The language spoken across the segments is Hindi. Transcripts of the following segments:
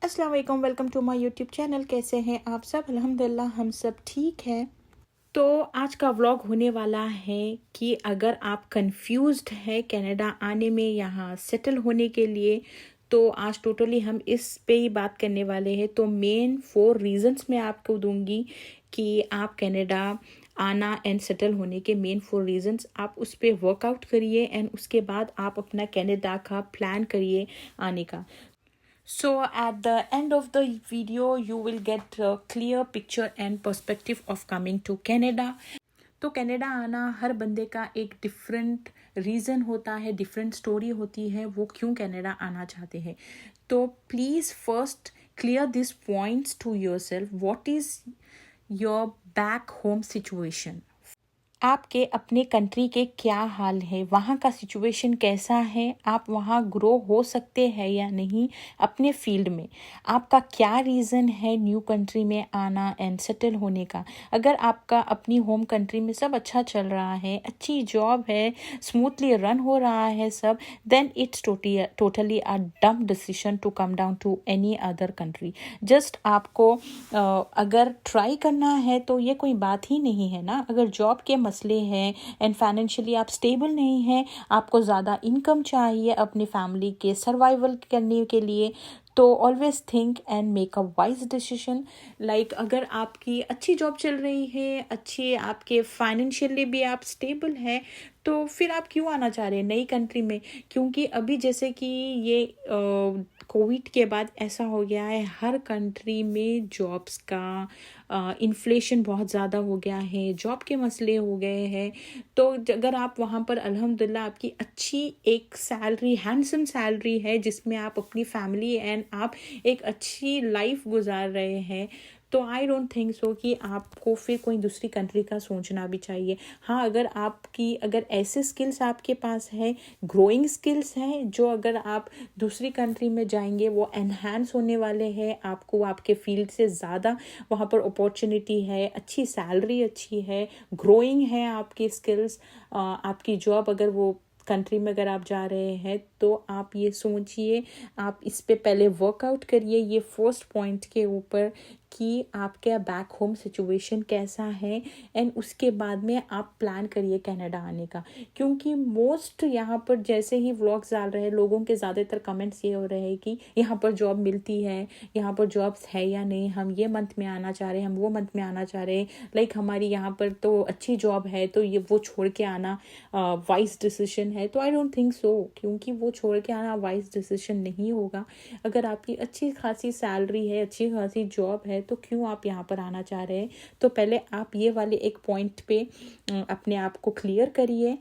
अस्सलाम वालेकुम, welcome to my YouTube channel. कैसे हैं आप सब? अल्हम्दुलिल्लाह हम सब ठीक है। तो आज का व्लॉग होने वाला है कि अगर आप कंफ्यूज्ड है कनाडा आने में, यहाँ सेटल होने के लिए, तो आज टोटली हम इस पे ही बात करने वाले हैं। तो मेन 4 रीजंस मैं आपको दूंगी कि आप कनाडा आना एंड सेटल होने के मेन 4 रीजंस, आप उस पर वर्कआउट करिए एंड उसके बाद आप अपना कनाडा का प्लान करिए आने का। So at the end of the video, you will get a clear picture and perspective of coming to Canada. तो कनाडा आना हर बंदे का एक डिफरेंट रीज़न होता है, डिफरेंट स्टोरी होती है वो क्यों कनाडा आना चाहते हैं। तो please first clear this points to your self. What is your back home situation? आपके अपने कंट्री के क्या हाल है, वहाँ का सिचुएशन कैसा है, आप वहाँ ग्रो हो सकते हैं या नहीं अपने फील्ड में, आपका क्या रीज़न है न्यू कंट्री में आना एंड सेटल होने का। अगर आपका अपनी होम कंट्री में सब अच्छा चल रहा है, अच्छी जॉब है, स्मूथली रन हो रहा है सब, then it's totally a dumb decision to come down to any other country. Just आपको अगर ट्राई करना है तो ये कोई बात ही नहीं है ना। अगर जॉब के मसले हैं एंड फाइनेंशियली आप स्टेबल नहीं हैं, आपको ज़्यादा इनकम चाहिए अपनी फैमिली के सर्वाइवल करने के लिए, तो always think and make a wise decision. Like अगर आपकी अच्छी जॉब चल रही है, अच्छी आपके फाइनेंशियली भी आप स्टेबल हैं, तो फिर आप क्यों आना चाह रहे हैं नई कंट्री में? क्योंकि अभी जैसे कि ये कोविड के बाद ऐसा हो गया है, हर कंट्री में जॉब्स का इन्फ्लेशन बहुत ज़्यादा हो गया है, जॉब के मसले हो गए हैं। तो अगर आप वहाँ पर अल्हम्दुलिल्लाह आपकी अच्छी एक सैलरी, हैंडसम सैलरी है जिसमें आप अपनी फैमिली एंड आप एक अच्छी लाइफ गुजार रहे हैं, तो आई डोंट थिंक सो कि आपको फिर कोई दूसरी कंट्री का सोचना भी चाहिए। हाँ, अगर ऐसे स्किल्स आपके पास है, ग्रोइंग स्किल्स हैं, जो अगर आप दूसरी कंट्री में जाएंगे वो एनहांस होने वाले हैं, आपको आपके फील्ड से ज़्यादा वहाँ पर अपॉर्चुनिटी है, अच्छी सैलरी अच्छी है, ग्रोइंग है आपकी स्किल्स, आपकी जॉब अगर वो कंट्री में अगर आप जा रहे हैं, तो आप ये सोचिए, आप इस पे पहले वर्कआउट करिए ये फर्स्ट पॉइंट के ऊपर कि आपका बैक होम सिचुएशन कैसा है, एंड उसके बाद में आप प्लान करिए कनाडा आने का। क्योंकि मोस्ट यहाँ पर जैसे ही व्लॉग्स डाल रहे हैं, लोगों के ज़्यादातर कमेंट्स ये हो रहे हैं कि यहाँ पर जॉब मिलती है, यहाँ पर जॉब्स है या नहीं, हम ये मंथ में आना चाह रहे हैं, हम वो मंथ में आना चाह रहे हैं, लाइक हमारी यहाँ पर तो अच्छी जॉब है तो ये वो छोड़ के आना वाइज डिसीजन है। तो आई डोंट थिंक सो, क्योंकि वो छोड़ के आना वाइज डिसीजन नहीं होगा। अगर आपकी अच्छी खासी सैलरी है, अच्छी खासी जॉब है, तो क्यों आप यहाँ पर आना चाह रहे हैं? तो पहले आप ये वाले एक पॉइंट पे अपने आप को क्लियर करिए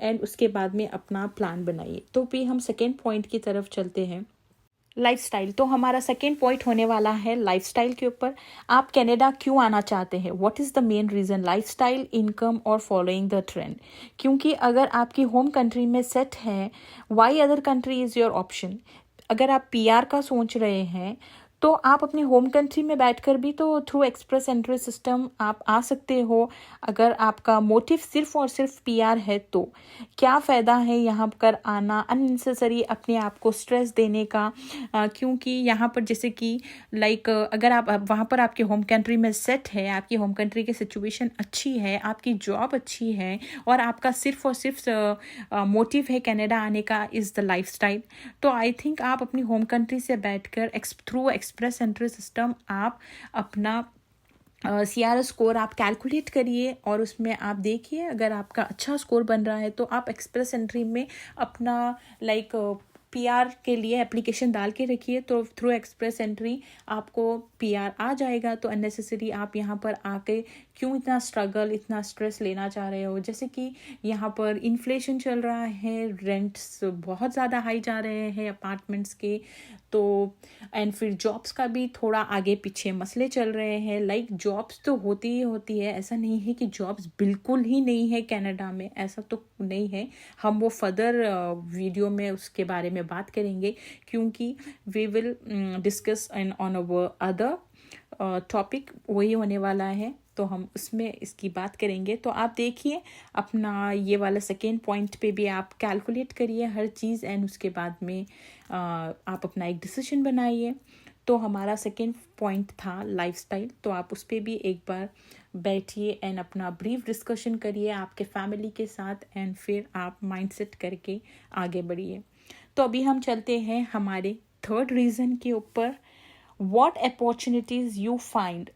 एंड उसके बाद में अपना प्लान बनाइए। तो भी हम सेकेंड पॉइंट की तरफ चलते हैं, लाइफस्टाइल। तो हमारा सेकेंड पॉइंट होने वाला है लाइफस्टाइल के ऊपर। आप कनाडा क्यों आना चाहते हैं? What is the main reason? Lifestyle, income और फॉलोइंग द ट्रेंड। क्योंकि अगर आपकी होम कंट्री में सेट है, why other country is your option. अगर आप पीआर का सोच रहे हैं, तो आप अपनी होम कंट्री में बैठकर भी तो थ्रू एक्सप्रेस एंट्री सिस्टम आप आ सकते हो। अगर आपका मोटिव सिर्फ और सिर्फ पीआर है, तो क्या फ़ायदा है यहाँ पर आना, अननेसेसरी अपने आप को स्ट्रेस देने का। क्योंकि यहाँ पर जैसे कि लाइक अगर आप वहाँ पर आपके होम कंट्री में सेट है, आपकी होम कंट्री की सिचुएशन अच्छी है, आपकी जॉब अच्छी है, और आपका सिर्फ और सिर्फ मोटिव है कनाडा आने का इज़ द लाइफस्टाइल, तो आई थिंक आप अपनी होम कंट्री से बैठकर थ्रू एक्सप्रेस एंट्री सिस्टम आप अपना CRS स्कोर आप कैलकुलेट करिए, और उसमें आप देखिए अगर आपका अच्छा स्कोर बन रहा है तो आप एक्सप्रेस एंट्री में अपना लाइक पीआर के लिए एप्लीकेशन डाल के रखिए। तो थ्रू एक्सप्रेस एंट्री आपको पीआर आ जाएगा। तो अननेसेसरी आप यहाँ पर आके क्यों इतना स्ट्रगल, इतना स्ट्रेस लेना चाह रहे हो? जैसे कि यहाँ पर इन्फ्लेशन चल रहा है, रेंट्स बहुत ज़्यादा हाई जा रहे हैं अपार्टमेंट्स के, तो एंड फिर जॉब्स का भी थोड़ा आगे पीछे मसले चल रहे हैं। लाइक जॉब्स तो होती ही होती है, ऐसा नहीं है कि जॉब्स बिल्कुल ही नहीं है कनाडा में, ऐसा तो नहीं है। हम वो फर्दर वीडियो में उसके बारे में बात करेंगे, क्योंकि we will discuss on our other topic, वही होने वाला है, तो हम उसमें इसकी बात करेंगे। तो आप देखिए अपना ये वाला सेकेंड पॉइंट पे भी आप कैलकुलेट करिए हर चीज़, एंड उसके बाद में आप अपना एक डिसीजन बनाइए। तो हमारा सेकेंड पॉइंट था लाइफस्टाइल, तो आप उस पर भी एक बार बैठिए एंड अपना ब्रीफ डिस्कशन करिए आपके फैमिली के साथ एंड फिर आप माइंडसेट करके आगे बढ़िए। तो अभी हम चलते हैं हमारे थर्ड रीज़न के ऊपर, what opportunities you find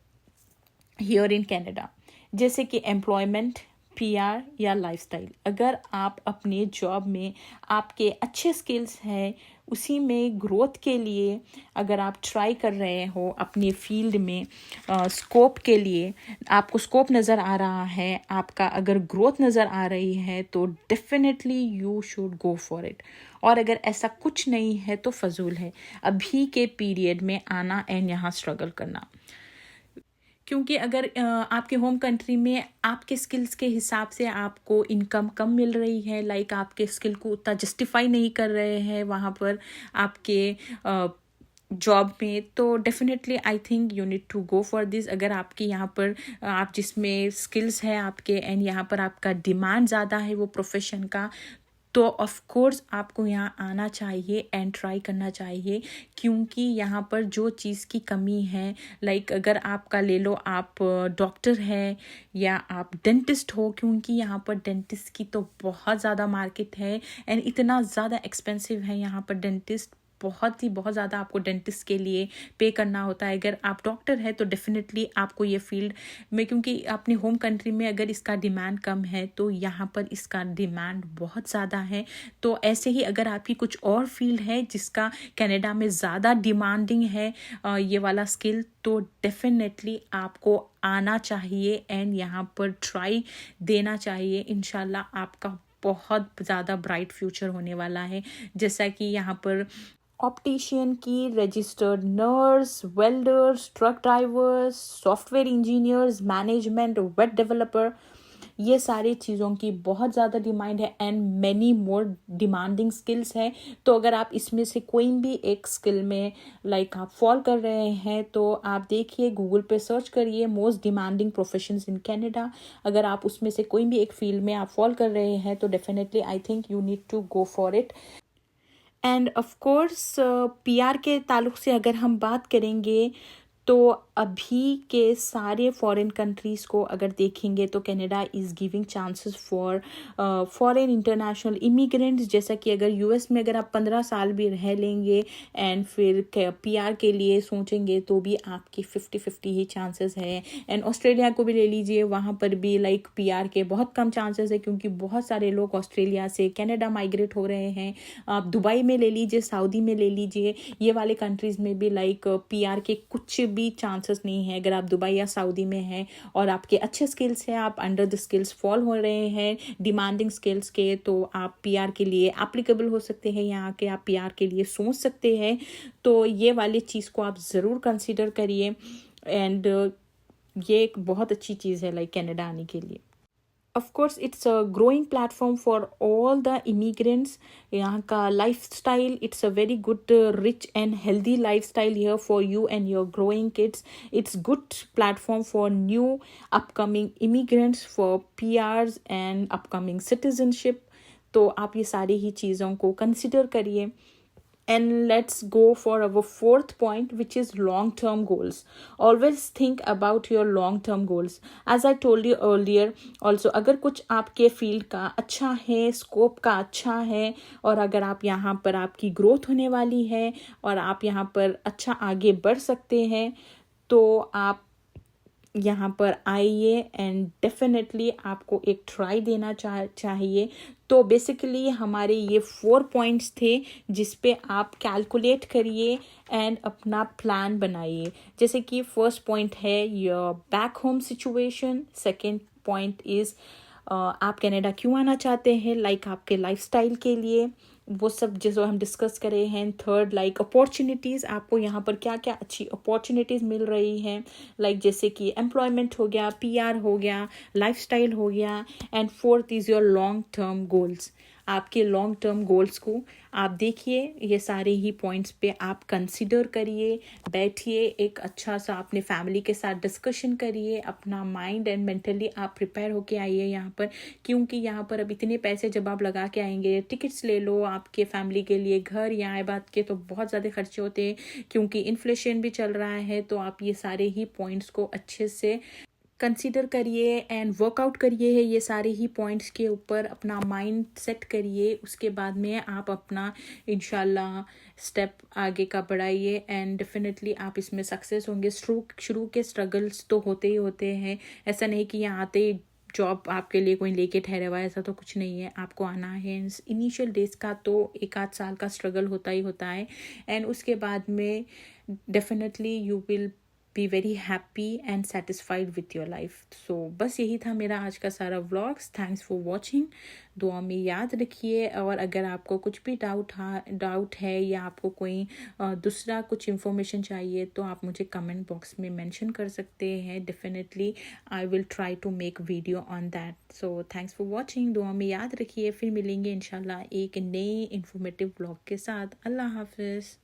here in Canada, जैसे कि एम्प्लॉयमेंट, पीआर या लाइफस्टाइल। अगर आप अपने जॉब में आपके अच्छे स्किल्स हैं, उसी में ग्रोथ के लिए अगर आप ट्राई कर रहे हो अपने फील्ड में स्कोप के लिए, आपको स्कोप नज़र आ रहा है, आपका अगर ग्रोथ नज़र आ रही है, तो definitely you should go for it. और अगर ऐसा कुछ नहीं है तो फजूल है अभी के पीरियड में आना एंड यहाँ स्ट्रगल करना, क्योंकि अगर आपके होम कंट्री में आपके स्किल्स के हिसाब से आपको इनकम कम मिल रही है, लाइक आपके स्किल को उतना जस्टिफाई नहीं कर रहे हैं वहाँ पर आपके जॉब में, तो definitely I think you need to go for this. अगर आपके यहाँ पर आप जिसमें स्किल्स है आपके एंड यहाँ पर आपका डिमांड ज़्यादा है वो प्रोफेशन का, तो ऑफ कोर्स आपको यहाँ आना चाहिए एंड ट्राई करना चाहिए, क्योंकि यहाँ पर जो चीज़ की कमी है, लाइक अगर आपका ले लो आप डॉक्टर है या आप डेंटिस्ट हो, क्योंकि यहाँ पर डेंटिस्ट की तो बहुत ज़्यादा मार्केट है एंड इतना ज़्यादा एक्सपेंसिव है यहाँ पर डेंटिस्ट, बहुत ज़्यादा आपको डेंटिस्ट के लिए पे करना होता है। अगर आप डॉक्टर है तो डेफिनेटली आपको ये फील्ड में, क्योंकि अपने होम कंट्री में अगर इसका डिमांड कम है तो यहाँ पर इसका डिमांड बहुत ज़्यादा है। तो ऐसे ही अगर आपकी कुछ और फील्ड है जिसका कनाडा में ज़्यादा डिमांडिंग है ये वाला स्किल, तो डेफिनेटली आपको आना चाहिए एंड यहाँ पर ट्राई देना चाहिए। इंशाल्लाह आपका बहुत ज़्यादा ब्राइट फ्यूचर होने वाला है। जैसा कि यहाँ पर ऑप्टिशियन की, registered nurse, welders, truck drivers, software engineers, management, web developer, ये सारी चीज़ों की बहुत ज़्यादा डिमांड है and many more demanding skills है। तो अगर आप इसमें से कोई भी एक स्किल में लाइक आप फॉल कर रहे हैं, तो आप देखिए गूगल पे सर्च करिए most demanding professions in Canada. अगर आप उसमें से कोई भी एक फील्ड में आप फॉल कर रहे हैं तो definitely I think you need to go for it. And of course PR के ताल्लुक से अगर हम बात करेंगे, तो अभी के सारे फॉरेन कंट्रीज़ को अगर देखेंगे तो Canada is giving chances for foreign international immigrants. जैसा कि अगर यूएस में अगर आप 15 साल भी रह लेंगे एंड फिर पीआर के लिए सोचेंगे तो भी आपकी 50-50 ही चांसेस है। एंड ऑस्ट्रेलिया को भी ले लीजिए, वहाँ पर भी लाइक पीआर के बहुत कम चांसेस है, क्योंकि बहुत सारे लोग ऑस्ट्रेलिया से कनाडा माइग्रेट हो रहे हैं। आप दुबई में ले लीजिए, सऊदी में ले लीजिए, ये वाले कंट्रीज़ में भी लाइक पीआर के कुछ भी चांसेस नहीं है। अगर आप दुबई या सऊदी में हैं और आपके अच्छे स्किल्स हैं, आप अंडर द स्किल्स फॉल हो रहे हैं डिमांडिंग स्किल्स के, तो आप पीआर के लिए एप्लीकेबल हो सकते हैं, यहाँ के आप पीआर के लिए सोच सकते हैं। तो ये वाली चीज़ को आप ज़रूर कंसीडर करिए एंड ये एक बहुत अच्छी चीज़ है लाइक कनाडा आने के लिए। Of course, it's a growing platform for all the immigrants. यहाँ का lifestyle, it's a very good, rich and healthy lifestyle here for you and your growing kids. It's good platform for new upcoming immigrants, for PRs and upcoming citizenship. तो आप ये सारी ही चीज़ों को consider करिए। And let's go for our fourth point, which is long-term goals. Always think about your long-term goals. As I told you earlier, also अगर कुछ आपके फील्ड का अच्छा है, स्कोप का अच्छा है, और अगर आप यहाँ पर आपकी ग्रोथ होने वाली है और आप यहाँ पर अच्छा आगे बढ़ सकते हैं, तो आप यहाँ पर आइए एंड डेफिनेटली आपको एक ट्राई देना चाहिए। तो बेसिकली हमारे ये 4 पॉइंट्स थे जिस पे आप कैलकुलेट करिए एंड अपना प्लान बनाइए। जैसे कि फर्स्ट पॉइंट है your back home situation, second point is आप कनाडा क्यों आना चाहते हैं, लाइक आपके लाइफस्टाइल के लिए, वो सब जो हम डिस्कस करे हैं। थर्ड लाइक अपॉर्चुनिटीज़, आपको यहाँ पर क्या क्या अच्छी अपॉर्चुनिटीज़ मिल रही हैं, लाइक जैसे कि एम्प्लॉयमेंट हो गया, पीआर हो गया, लाइफस्टाइल हो गया। And fourth is your long term goals, आपके लॉन्ग टर्म गोल्स को आप देखिए। ये सारे ही पॉइंट्स पे आप कंसिडर करिए, बैठिए, एक अच्छा सा अपने फैमिली के साथ डिस्कशन करिए, अपना माइंड एंड मेंटली आप प्रिपेयर होके आइए यहाँ पर, क्योंकि यहाँ पर अब इतने पैसे जब आप लगा के आएंगे, टिकट्स ले लो आपके फैमिली के लिए, घर यहाँ बात के तो बहुत ज़्यादा खर्चे होते हैं, क्योंकि इन्फ्लेशन भी चल रहा है। तो आप ये सारे ही पॉइंट्स को अच्छे से कंसीडर करिए एंड वर्कआउट करिए है ये सारे ही पॉइंट्स के ऊपर, अपना माइंड सेट करिए। उसके बाद में आप अपना इंशाल्लाह स्टेप आगे का बढ़ाइए एंड डेफिनेटली आप इसमें सक्सेस होंगे। शुरू के स्ट्रगल्स तो होते ही होते हैं, ऐसा नहीं कि यहाँ आते ही जॉब आपके लिए कोई लेके ठहरे हुआ है, ऐसा तो कुछ नहीं है। आपको आना है, इनिशियल डेज का तो 1-8 साल का स्ट्रगल होता ही होता है एंड उसके बाद में definitely you will be very happy and satisfied with your life. So बस यही था मेरा आज का सारा व्लॉग्स। Thanks for watching. दुआ में याद रखिए, और अगर आपको कुछ भी डाउट है या आपको कोई दूसरा कुछ इन्फॉर्मेशन चाहिए तो आप मुझे कमेंट बॉक्स में मेंशन कर सकते हैं। Definitely I will try to make video on that. So thanks for watching. दुआ में याद रखिए, फिर मिलेंगे इंशाल्लाह एक नए इन्फॉर्मेटिव व्लॉग के साथ। अल्लाह हाफिज़।